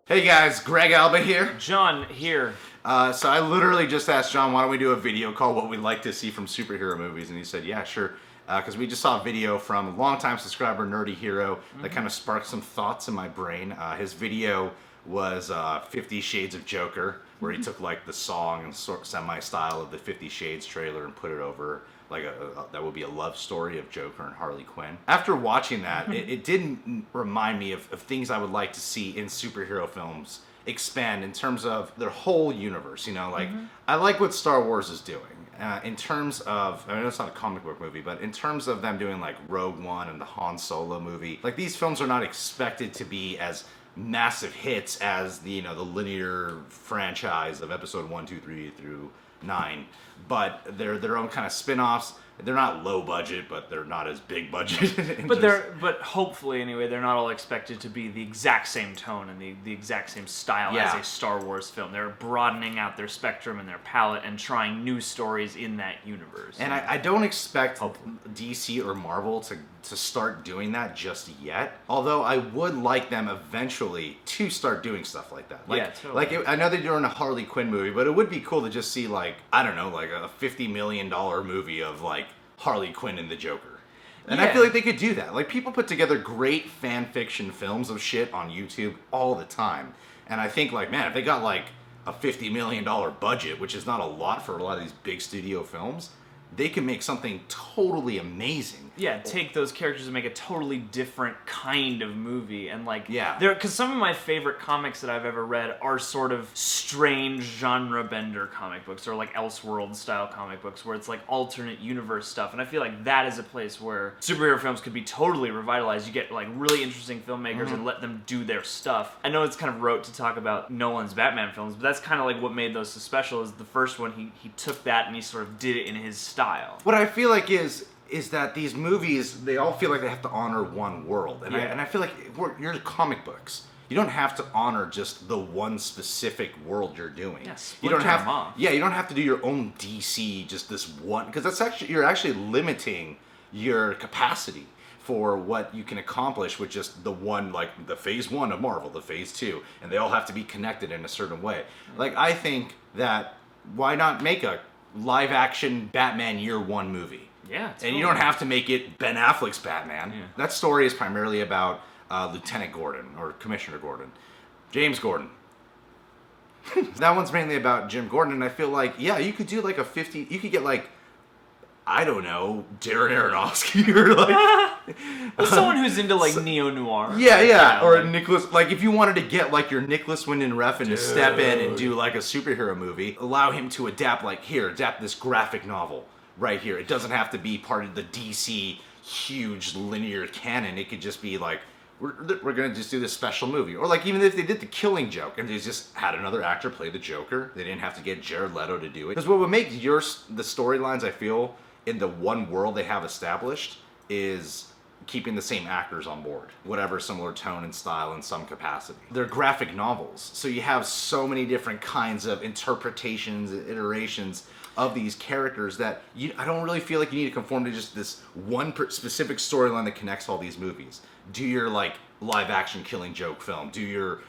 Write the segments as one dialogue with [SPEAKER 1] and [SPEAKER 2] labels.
[SPEAKER 1] Hey guys, Greg Alba here.
[SPEAKER 2] John here.
[SPEAKER 1] So I literally just asked John, why don't we do a video called what we'd like to see from superhero movies? And he said, yeah, sure. Because we just saw a video from a longtime subscriber, Nerdy Hero, that kind of sparked some thoughts in my brain. His video was 50 Shades of Joker, where he took like the song and semi-style of the 50 Shades trailer and put it over like that would be a love story of Joker and Harley Quinn. After watching that, it didn't remind me of things I would like to see in superhero films expand in terms of their whole universe. You know, like I like what Star Wars is doing. In terms of, I mean, it's not a comic book movie, but in terms of them doing like Rogue One and the Han Solo movie, like these films are not expected to be as massive hits as the linear franchise of Episode 1, 2, 3 through 9, but they're their own kind of spin-offs. They're not low budget, but they're not as big budget.
[SPEAKER 2] But hopefully anyway, they're not all expected to be the exact same tone and the exact same style as a Star Wars film. They're broadening out their spectrum and their palette and trying new stories in that universe.
[SPEAKER 1] And I don't expect DC or Marvel to start doing that just yet. Although I would like them eventually to start doing stuff like that. Like,
[SPEAKER 2] yeah, totally.
[SPEAKER 1] I know they're doing a Harley Quinn movie, but it would be cool to just see like, I don't know, like a $50 million movie of like Harley Quinn and the Joker. And I feel like they could do that. Like, people put together great fan fiction films of shit on YouTube all the time. And I think, like, man, if they got, like, a $50 million budget, which is not a lot for a lot of these big studio films, they can make something totally amazing.
[SPEAKER 2] Yeah, take those characters and make a totally different kind of movie. And like, because some of my favorite comics that I've ever read are sort of strange genre bender comic books, or like Elseworld style comic books, where it's like alternate universe stuff. And I feel like that is a place where superhero films could be totally revitalized. You get like really interesting filmmakers and let them do their stuff. I know it's kind of rote to talk about Nolan's Batman films, but that's kind of like what made those so special. Is the first one, he took that and he sort of did it in his style.
[SPEAKER 1] What I feel like is that these movies, they all feel like they have to honor one world. And I feel like you're comic books. You don't have to honor just the one specific world you're doing.
[SPEAKER 2] Yeah, you don't have
[SPEAKER 1] you don't have to do your own DC, just this one, because you're actually limiting your capacity for what you can accomplish with just the one, like the phase 1 of Marvel, the phase 2, and they all have to be connected in a certain way. Like, I think that why not make a live action Batman Year 1 movie?
[SPEAKER 2] Yeah, totally.
[SPEAKER 1] And you don't have to make it Ben Affleck's Batman. Yeah. That story is primarily about Lieutenant Gordon, or Commissioner Gordon. James Gordon. That one's mainly about Jim Gordon, and I feel like, yeah, you could do like you could get like, I don't know, Darren Aronofsky, or like...
[SPEAKER 2] someone who's into like neo-noir.
[SPEAKER 1] Yeah, or like, Nicholas... Like, if you wanted to get like your Nicholas Winding Refn to step in and do like a superhero movie, allow him to adapt this graphic novel right here. It doesn't have to be part of the DC huge linear canon. It could just be like, we're going to just do this special movie. Or like, even if they did The Killing Joke and they just had another actor play the Joker, they didn't have to get Jared Leto to do it. Because what would make the storylines, I feel, in the one world they have established is keeping the same actors on board, whatever similar tone and style in some capacity. They're graphic novels, so you have so many different kinds of interpretations and iterations of these characters that I don't really feel like you need to conform to just this one specific storyline that connects all these movies. Do your like live action Killing Joke film, do your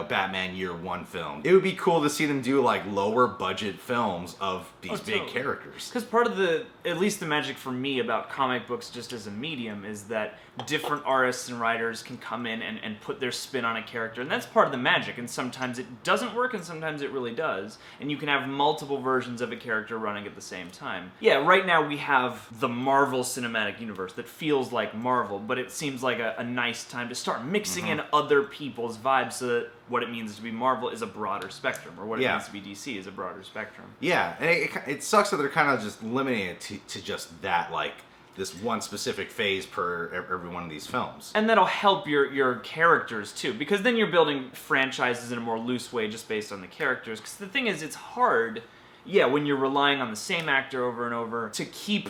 [SPEAKER 1] Batman Year 1 film. It would be cool to see them do like lower budget films of these big characters.
[SPEAKER 2] Because part of at least the magic for me about comic books just as a medium is that different artists and writers can come in and put their spin on a character, and that's part of the magic, and sometimes it doesn't work and sometimes it really does, and you can have multiple versions of a character running at the same time. Yeah, right now we have the Marvel Cinematic Universe that feels like Marvel, but it seems like a nice time to start mixing in other people's vibes so that what it means to be Marvel is a broader spectrum, or what it means to be DC is a broader spectrum.
[SPEAKER 1] Yeah, and it sucks that they're kind of just limiting it to just that, like, this one specific phase per every one of these films.
[SPEAKER 2] And that'll help your characters, too, because then you're building franchises in a more loose way just based on the characters. Because the thing is, it's hard, when you're relying on the same actor over and over, to keep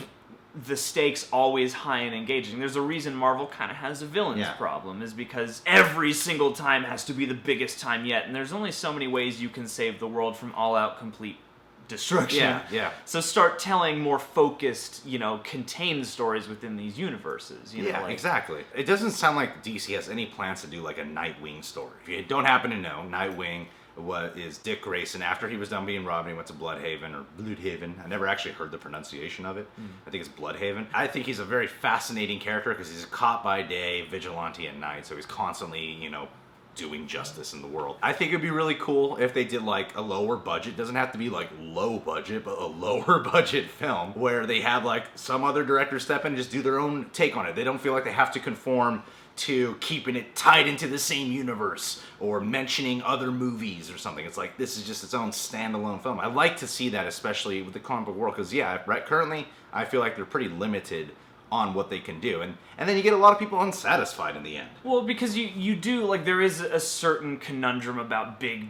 [SPEAKER 2] the stakes always high and engaging. There's a reason Marvel kind of has a villain's problem, is because every single time has to be the biggest time yet, and there's only so many ways you can save the world from all-out complete destruction.
[SPEAKER 1] Yeah.
[SPEAKER 2] So start telling more focused, contained stories within these universes.
[SPEAKER 1] Exactly. It doesn't sound like DC has any plans to do like a Nightwing story. If you don't happen to know, Nightwing is Dick Grayson. After he was done being Robin, he went to Bloodhaven. I never actually heard the pronunciation of it. I think it's Bloodhaven. I think he's a very fascinating character because he's a cop by day, vigilante at night, so he's constantly, doing justice in the world. I think it'd be really cool if they did like a lower budget, doesn't have to be like low budget, but a lower budget film where they have like some other director step in and just do their own take on it. They don't feel like they have to conform to keeping it tied into the same universe or mentioning other movies or something. It's like, this is just its own standalone film. I like to see that, especially with the comic book world, because currently I feel like they're pretty limited on what they can do, and then you get a lot of people unsatisfied in the end.
[SPEAKER 2] Well, because you do, like, there is a certain conundrum about big,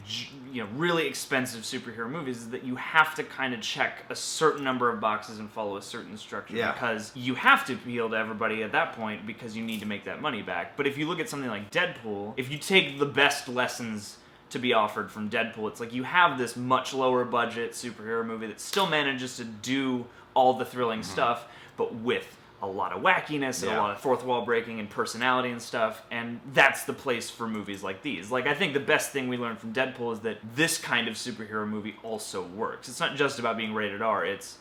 [SPEAKER 2] really expensive superhero movies, is that you have to kind of check a certain number of boxes and follow a certain structure, because you have to appeal to everybody at that point because you need to make that money back. But if you look at something like Deadpool, if you take the best lessons to be offered from Deadpool, it's like you have this much lower budget superhero movie that still manages to do all the thrilling stuff, but with a lot of wackiness and a lot of fourth wall breaking and personality and stuff, and that's the place for movies like these. Like, I think the best thing we learned from Deadpool is that this kind of superhero movie also works. It's not just about being rated R, it's,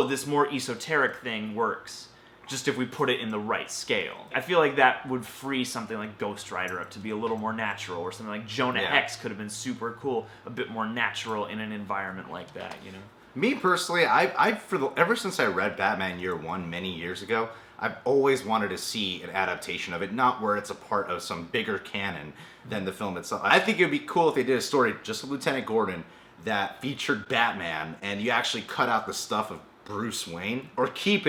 [SPEAKER 2] this more esoteric thing works, just if we put it in the right scale. I feel like that would free something like Ghost Rider up to be a little more natural, or something like Jonah Hex could have been super cool, a bit more natural in an environment like that,
[SPEAKER 1] Me personally, ever since I read Batman Year One many years ago, I've always wanted to see an adaptation of it, not where it's a part of some bigger canon than the film itself. I think it would be cool if they did a story just of Lieutenant Gordon that featured Batman, and you actually cut out the stuff of Bruce Wayne, or keep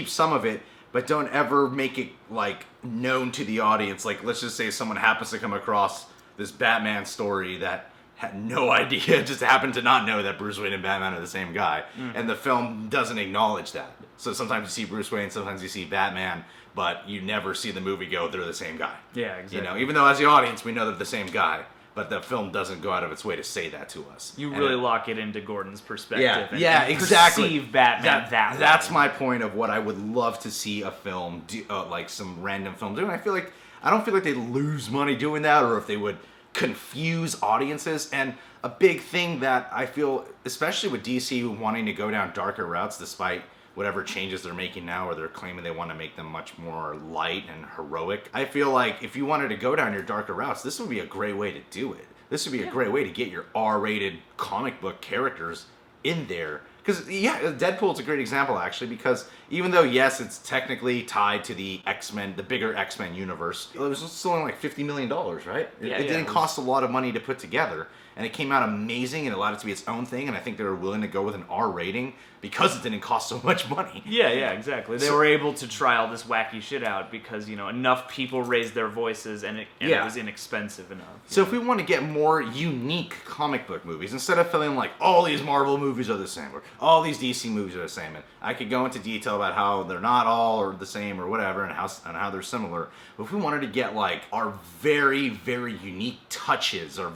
[SPEAKER 1] some of it, but don't ever make it like known to the audience. Like, let's just say someone happens to come across this Batman story that had no idea, just happened to not know that Bruce Wayne and Batman are the same guy. And the film doesn't acknowledge that. So sometimes you see Bruce Wayne, sometimes you see Batman, but you never see the movie go, they're the same guy.
[SPEAKER 2] Yeah, exactly.
[SPEAKER 1] Even though as the audience we know they're the same guy, but the film doesn't go out of its way to say that to us.
[SPEAKER 2] You really lock it into Gordon's perspective.
[SPEAKER 1] And exactly.
[SPEAKER 2] Perceive Batman that way.
[SPEAKER 1] That's my point of what I would love to see a film do, like some random film do. And I don't feel like they lose money doing that, or if they would confuse audiences. And a big thing that I feel, especially with DC wanting to go down darker routes despite whatever changes they're making now, or they're claiming they want to make them much more light and heroic, I feel like if you wanted to go down your darker routes, this would be a great way to do it. This would be a great way to get your R-rated comic book characters in there. Because, Deadpool's a great example, actually, because even though, yes, it's technically tied to the X-Men, the bigger X-Men universe, it was still only like $50 million, right? It didn't cost a lot of money to put together, and it came out amazing and allowed it to be its own thing, and I think they were willing to go with an R rating because it didn't cost so much money.
[SPEAKER 2] Yeah, exactly. They were able to try all this wacky shit out because, enough people raised their voices and it was inexpensive enough.
[SPEAKER 1] So if we want to get more unique comic book movies, instead of feeling like all these Marvel movies are the same, or all these DC movies are the same, and I could go into detail about how they're not all or the same or whatever, and how they're similar, but if we wanted to get like our very, very unique touches, or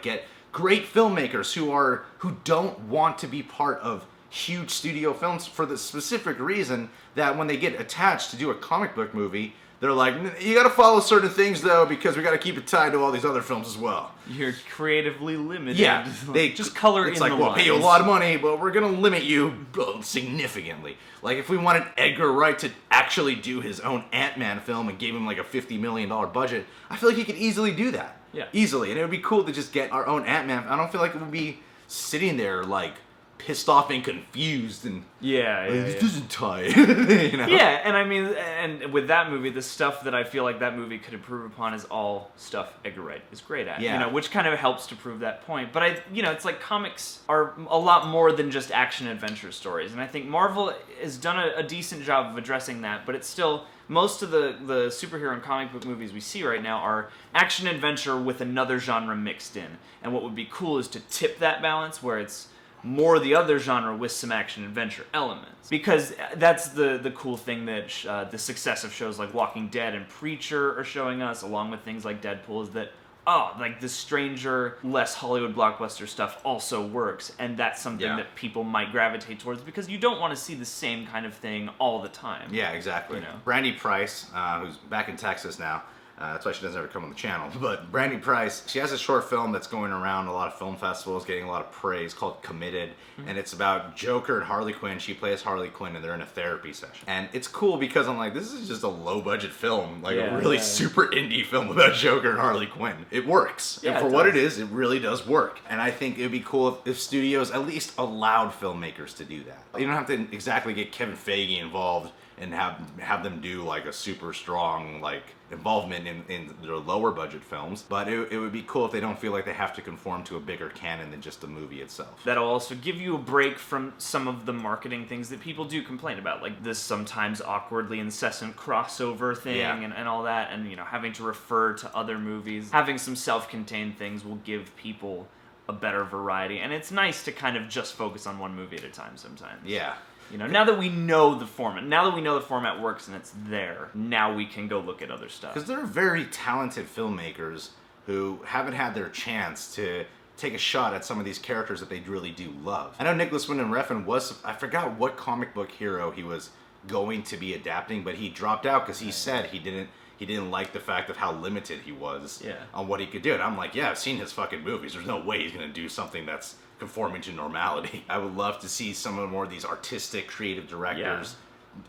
[SPEAKER 1] get great filmmakers who don't want to be part of huge studio films for the specific reason that when they get attached to do a comic book movie, they're like, you gotta follow certain things though, because we gotta keep it tied to all these other films as well.
[SPEAKER 2] You're creatively limited.
[SPEAKER 1] Yeah,
[SPEAKER 2] they just color in the lines.
[SPEAKER 1] It's like, we'll pay you a lot of money, but we're gonna limit you significantly. Like, if we wanted Edgar Wright to actually do his own Ant-Man film and gave him like a $50 million budget, I feel like he could easily do that.
[SPEAKER 2] Yeah.
[SPEAKER 1] Easily. And it would be cool to just get our own Ant-Man. I don't feel like it would be sitting there like pissed off and confused and this doesn't tie.
[SPEAKER 2] Yeah, and I mean, and with that movie, the stuff that I feel like that movie could improve upon is all stuff Edgar Wright is great at.
[SPEAKER 1] Yeah.
[SPEAKER 2] Which kind of helps to prove that point. But it's like comics are a lot more than just action adventure stories, and I think Marvel has done a decent job of addressing that. But it's still, most of the superhero and comic book movies we see right now are action adventure with another genre mixed in. And what would be cool is to tip that balance where it's more the other genre with some action adventure elements, because that's the cool thing that the success of shows like Walking Dead and Preacher are showing us, along with things like Deadpool, is that oh, like the stranger, less Hollywood blockbuster stuff also works, and that's something that people might gravitate towards because you don't want to see the same kind of thing all the time.
[SPEAKER 1] Yeah, exactly.
[SPEAKER 2] You know?
[SPEAKER 1] Brandy Price, who's back in Texas now, that's why she doesn't ever come on the channel. But Brandy Price, she has a short film that's going around a lot of film festivals, getting a lot of praise, called Committed. And it's about Joker and Harley Quinn. She plays Harley Quinn, and they're in a therapy session. And it's cool because I'm like, this is just a low-budget film. Like a really super indie film about Joker and Harley Quinn. It works.
[SPEAKER 2] Yeah,
[SPEAKER 1] and for what it is, it really does work. And I think it would be cool if studios at least allowed filmmakers to do that. You don't have to exactly get Kevin Feige involved and have them do like a super strong like involvement in their lower budget films, but it would be cool if they don't feel like they have to conform to a bigger canon than just the movie itself.
[SPEAKER 2] That'll also give you a break from some of the marketing things that people do complain about, like this sometimes awkwardly incessant crossover thing and all that, and having to refer to other movies. Having some self-contained things will give people a better variety, and it's nice to kind of just focus on one movie at a time sometimes.
[SPEAKER 1] Yeah.
[SPEAKER 2] Now that we know the format, works and it's there, now we can go look at other stuff.
[SPEAKER 1] Because there are very talented filmmakers who haven't had their chance to take a shot at some of these characters that they really do love. I know Nicholas Winding Refn I forgot what comic book hero he was going to be adapting, but he dropped out because he said he didn't like the fact of how limited he was on what he could do. And I'm like, yeah, I've seen his fucking movies. There's no way he's going to do something that's conforming to normality. I would love to see some more of these artistic, creative directors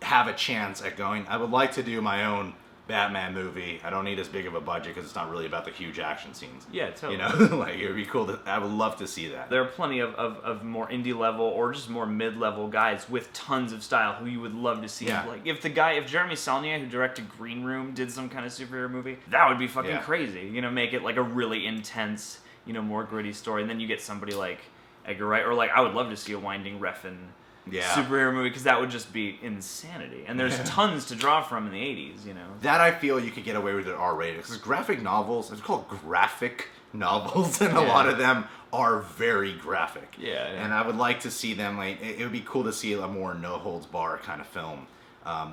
[SPEAKER 1] have a chance at going, I would like to do my own Batman movie. I don't need as big of a budget because it's not really about the huge action scenes.
[SPEAKER 2] Yeah, totally.
[SPEAKER 1] Like it would be cool. I would love to see that.
[SPEAKER 2] There are plenty of more indie level or just more mid-level guys with tons of style who you would love to see.
[SPEAKER 1] Yeah.
[SPEAKER 2] Like if Jeremy Saulnier, who directed Green Room, did some kind of superhero movie, that would be fucking crazy. Make it like a really intense, more gritty story. And then you get somebody like Edgar Wright, or like I would love to see a Winding Refn superhero movie, because that would just be insanity. And there's tons to draw from in the 80s,
[SPEAKER 1] That I feel you could get away with at R-rated, because graphic novels, it's called graphic novels, and a lot of them are very graphic.
[SPEAKER 2] Yeah.
[SPEAKER 1] And I would like to see them, like, it would be cool to see a more no-holds-bar kind of film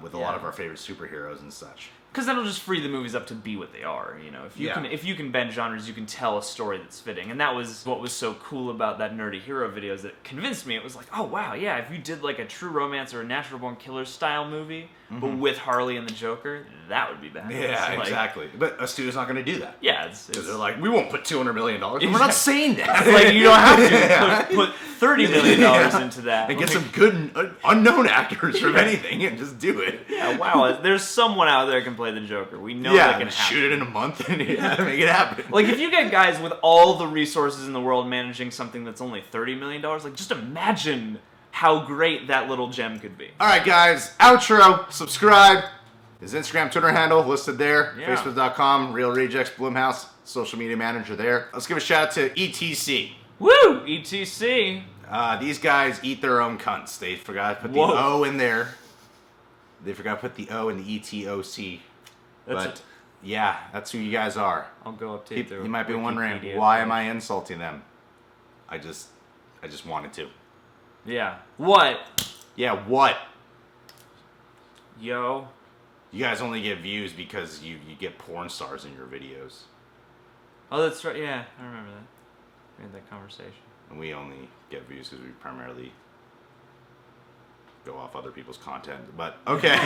[SPEAKER 1] with a lot of our favorite superheroes and such.
[SPEAKER 2] Because that'll just free the movies up to be what they are, If you can bend genres, you can tell a story that's fitting, and that was what was so cool about that Nerdy Hero video. Is that it convinced me. It was like, oh wow, yeah, if you did like a True Romance or a Natural Born Killers style movie, but with Harley and the Joker, that would be bad.
[SPEAKER 1] Yeah, exactly. But a studio's not going to do that.
[SPEAKER 2] Yeah,
[SPEAKER 1] because they're like, we won't put $200 million. We're not saying that.
[SPEAKER 2] Like you don't have to put $30 million into that
[SPEAKER 1] and get some good unknown actors from anything and just do it.
[SPEAKER 2] Yeah, wow. There's someone out there who can play the Joker. We know they can happen.
[SPEAKER 1] Shoot it in a month and make it happen.
[SPEAKER 2] Like if you get guys with all the resources in the world managing something that's only $30 million, like just imagine how great that little gem could be.
[SPEAKER 1] All right, guys. Outro. Subscribe. His Instagram, Twitter handle listed there.
[SPEAKER 2] Yeah.
[SPEAKER 1] Facebook.com. Real Rejects Bloomhouse. Social media manager there. Let's give a shout out to ETC.
[SPEAKER 2] Woo! ETC.
[SPEAKER 1] These guys eat their own cunts. They forgot to put the O in there. They forgot to put the O in the ETOC. But yeah, that's who you guys are.
[SPEAKER 2] I'll go update
[SPEAKER 1] You might be wondering, why am I insulting them? I just wanted to.
[SPEAKER 2] Yeah. What?
[SPEAKER 1] Yeah, what?
[SPEAKER 2] Yo.
[SPEAKER 1] You guys only get views because you get porn stars in your videos.
[SPEAKER 2] Oh, that's right. Yeah, I remember that. We had that conversation.
[SPEAKER 1] And we only get views because we primarily go off other people's content. But, okay.